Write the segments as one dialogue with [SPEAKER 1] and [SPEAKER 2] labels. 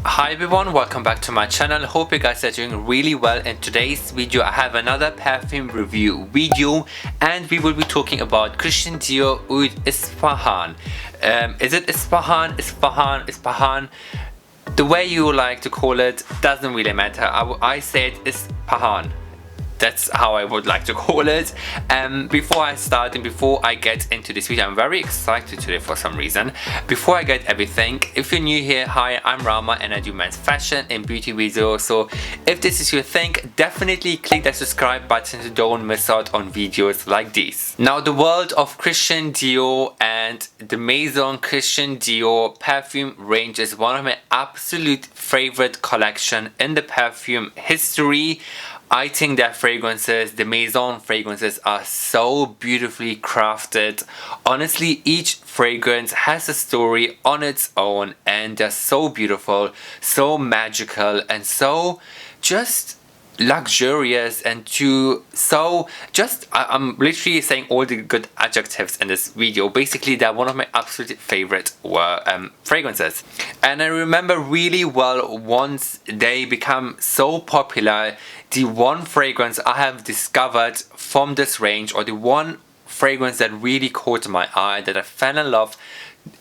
[SPEAKER 1] Hi everyone, welcome back to my channel. Hope you guys are doing really well. In today's video I have another perfume review video and we will be talking about Christian Dior Oud Ispahan. Is it Ispahan, Ispahan? The way you like to call it doesn't really matter. I say it Ispahan. That's how I would like to call it. Before I start and before I get into this video, I'm very excited today for some reason. Before I get everything, if you're new here, hi, I'm Rahma and I do men's fashion and beauty videos. So if this is your thing, definitely click that subscribe button so don't miss out on videos like these. Now the world of Christian Dior and the Maison Christian Dior perfume range is one of my absolute favorite collection in the perfume history. I think their fragrances, the Maison fragrances, are so beautifully crafted. Honestly, each fragrance has a story on its own and they're so beautiful, so magical and so just luxurious and I'm literally saying all the good adjectives in this video. Basically they're one of my absolute favorite fragrances, and I remember really well once they become so popular, the one fragrance I have discovered from this range, or the one fragrance that really caught my eye, that I fell in love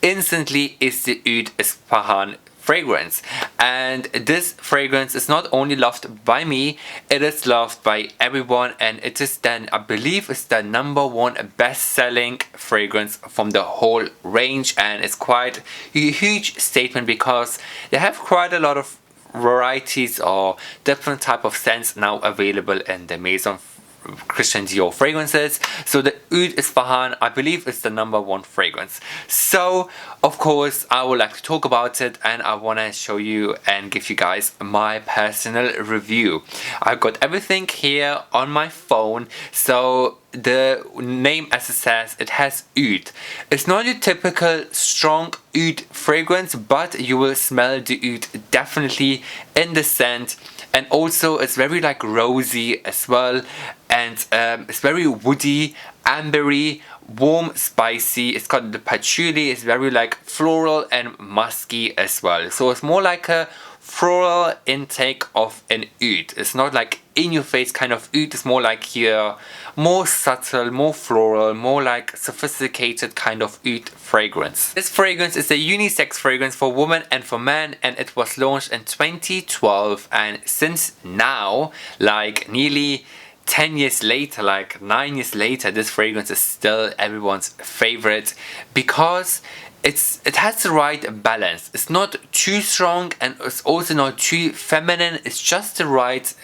[SPEAKER 1] instantly, is the Oud Ispahan fragrance. And this fragrance is not only loved by me, it is loved by everyone, and it is then, I believe, it's the #1 best-selling fragrance from the whole range, and it's quite a huge statement because they have quite a lot of varieties or different type of scents now available in the Maison Christian Dior fragrances. So the Oud Ispahan, I believe, is the #1 fragrance. So of course I would like to talk about it, and I want to show you and give you guys my personal review. I've got everything here on my phone. So the name, as it says, it has oud. It's not your typical strong oud fragrance, but you will smell the oud definitely in the scent. And also it's very like rosy as well, and it's very woody, ambery, warm, spicy. It's got the patchouli, it's very like floral and musky as well. So it's more like a floral intake of an oud. It's not like in your face kind of oud, it's more like here, more subtle, more floral, more like sophisticated kind of oud fragrance. This fragrance is a unisex fragrance for women and for men, and it was launched in 2012, and since now, like nearly 10 years later, like 9 years later, this fragrance is still everyone's favorite because it has the right balance. It's not too strong and it's also not too feminine. It's just the right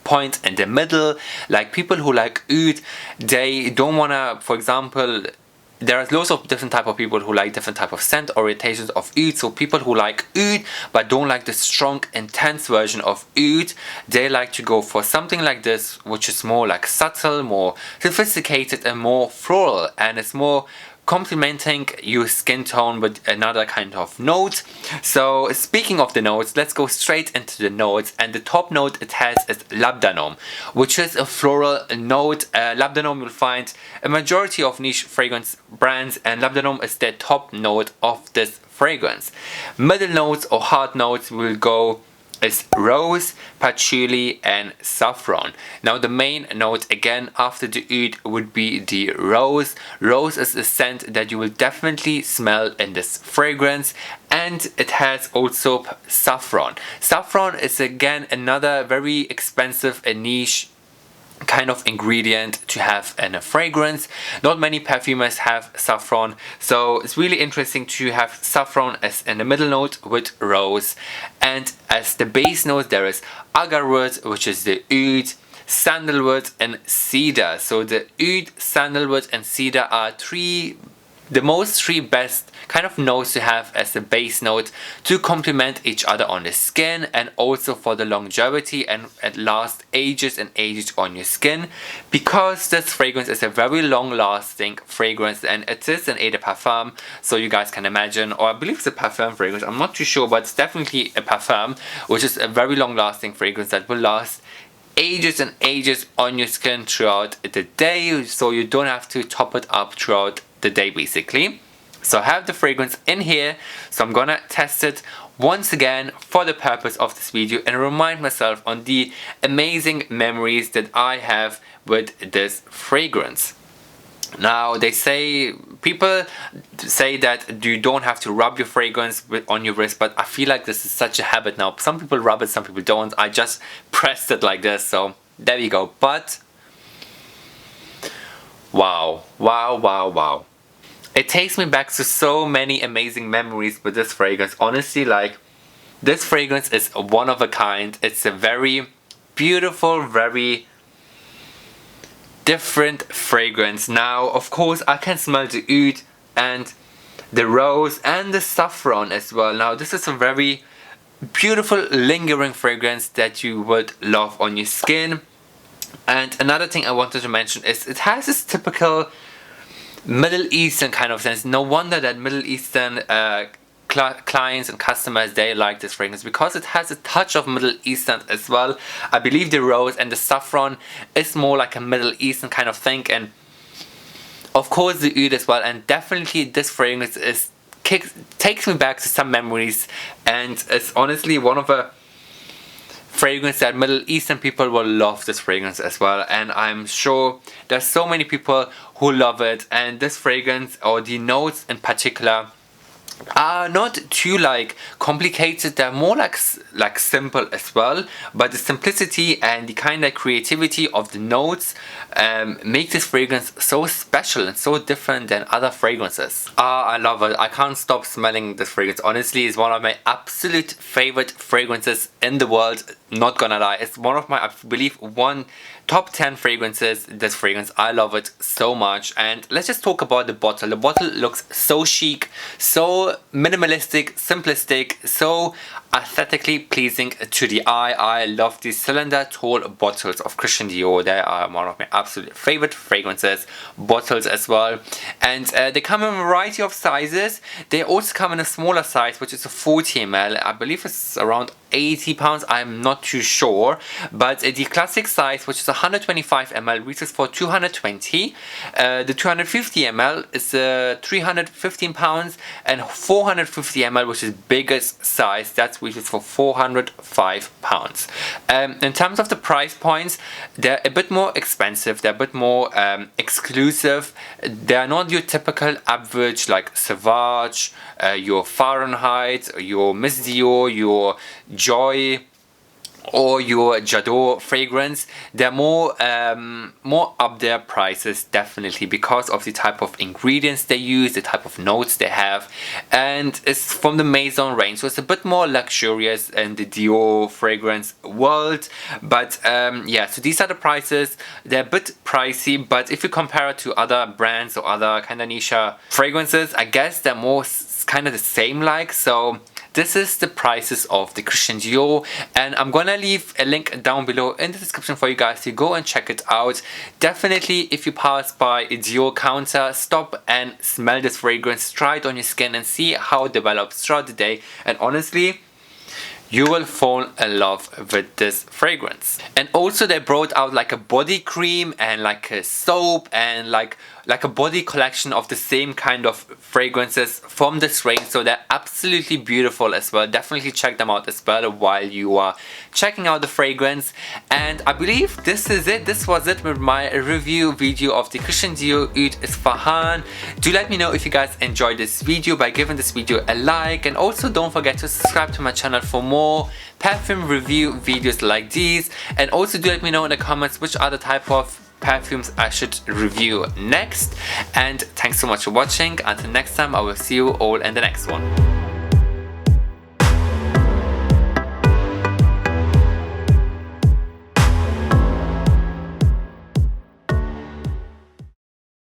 [SPEAKER 1] point in the middle. Like people who like oud, they don't wanna, for example, there are lots of different type of people who like different type of scent orientations of oud. So people who like oud but don't like the strong intense version of oud, they like to go for something like this, which is more like subtle, more sophisticated and more floral, and it's more complementing your skin tone with another kind of note. So speaking of the notes, let's go straight into the notes, and the top note it has is labdanum, which is a floral note. Labdanum you'll find a majority of niche fragrance brands, and labdanum is the top note of this fragrance. Middle notes or hard notes will go is rose, patchouli and saffron. Now the main note again after the oud would be the rose. Rose is a scent that you will definitely smell in this fragrance, and it has also saffron. Saffron is again another very expensive and niche kind of ingredient to have in a fragrance. Not many perfumers have saffron, so it's really interesting to have saffron as in the middle note with rose. And as the base note there is agarwood, which is the oud, sandalwood and cedar. So the oud, sandalwood and cedar are three best kind of notes to have as a base note to complement each other on the skin, and also for the longevity and at last ages and ages on your skin, because this fragrance is a very long lasting fragrance, and it is an eau de parfum, so you guys can imagine, or I believe it's a parfum fragrance, I'm not too sure, but it's definitely a parfum, which is a very long lasting fragrance that will last ages and ages on your skin throughout the day, so you don't have to top it up throughout the day basically. So I have the fragrance in here, so I'm gonna test it once again for the purpose of this video and remind myself on the amazing memories that I have with this fragrance. Now people say that you don't have to rub your fragrance on your wrist, but I feel like this is such a habit now. Some people rub it, some people don't. I just pressed it like this, so there we go. But wow. It takes me back to so many amazing memories with this fragrance. Honestly, like, this fragrance is one of a kind. It's a very beautiful, very different fragrance. Now, of course, I can smell the oud and the rose and the saffron as well. Now, this is a very beautiful, lingering fragrance that you would love on your skin. And another thing I wanted to mention is it has this typical Middle Eastern kind of sense. No wonder that Middle Eastern clients and customers, they like this fragrance because it has a touch of Middle Eastern as well. I believe the rose and the saffron is more like a Middle Eastern kind of thing, and of course the oud as well. And definitely this fragrance takes me back to some memories, and it's honestly one of a fragrance that Middle Eastern people will love this fragrance as well. And I'm sure there's so many people who love it, and this fragrance, or the notes in particular, are not too like complicated. They're more like simple as well, but the simplicity and the kind of creativity of the notes make this fragrance so special and so different than other fragrances. I love it. I can't stop smelling this fragrance. Honestly, it's one of my absolute favorite fragrances in the world. Not gonna lie, it's one of my, I believe, top 10 fragrances. This fragrance, I love it so much. And let's just talk about the bottle. The bottle looks so chic, so minimalistic, simplistic, so aesthetically pleasing to the eye. I love these cylinder tall bottles of Christian Dior. They are one of my absolute favorite fragrances bottles as well. And they come in a variety of sizes. They also come in a smaller size, which is a 40 ml. I believe it's around 80 pounds. I'm not too sure, but the classic size, which is 125 ml, reaches for 220. The 250 ml is 315 pounds, and 450 ml, which is biggest size, that's reaches for 405 pounds. In terms of the price points, they're a bit more expensive. They're a bit more exclusive. They're not your typical average like Sauvage, your Fahrenheit, your Miss Dior, your Joy, or your J'adore fragrance. They're more up there prices, definitely, because of the type of ingredients they use, the type of notes they have, and it's from the Maison range, so it's a bit more luxurious in the Dior fragrance world. But yeah, so these are the prices. They're a bit pricey, but if you compare it to other brands or other kind of niche fragrances, I guess they're more kind of the same like. So this is the prices of the Christian Dior, and I'm gonna leave a link down below in the description for you guys to go and check it out. Definitely, if you pass by a Dior counter, stop and smell this fragrance, try it on your skin and see how it develops throughout the day, and honestly, you will fall in love with this fragrance. And also they brought out like a body cream and like a soap and like a body collection of the same kind of fragrances from this range, so they're absolutely beautiful as well. Definitely check them out as well while you are checking out the fragrance. And I believe this is it. This was it with my review video of the Christian Dior Oud Ispahan. Do let me know if you guys enjoyed this video by giving this video a like, and also don't forget to subscribe to my channel for more perfume review videos like these. And also do let me know in the comments which other type of perfumes I should review next. And thanks so much for watching. Until next time, I will see you all in the next one.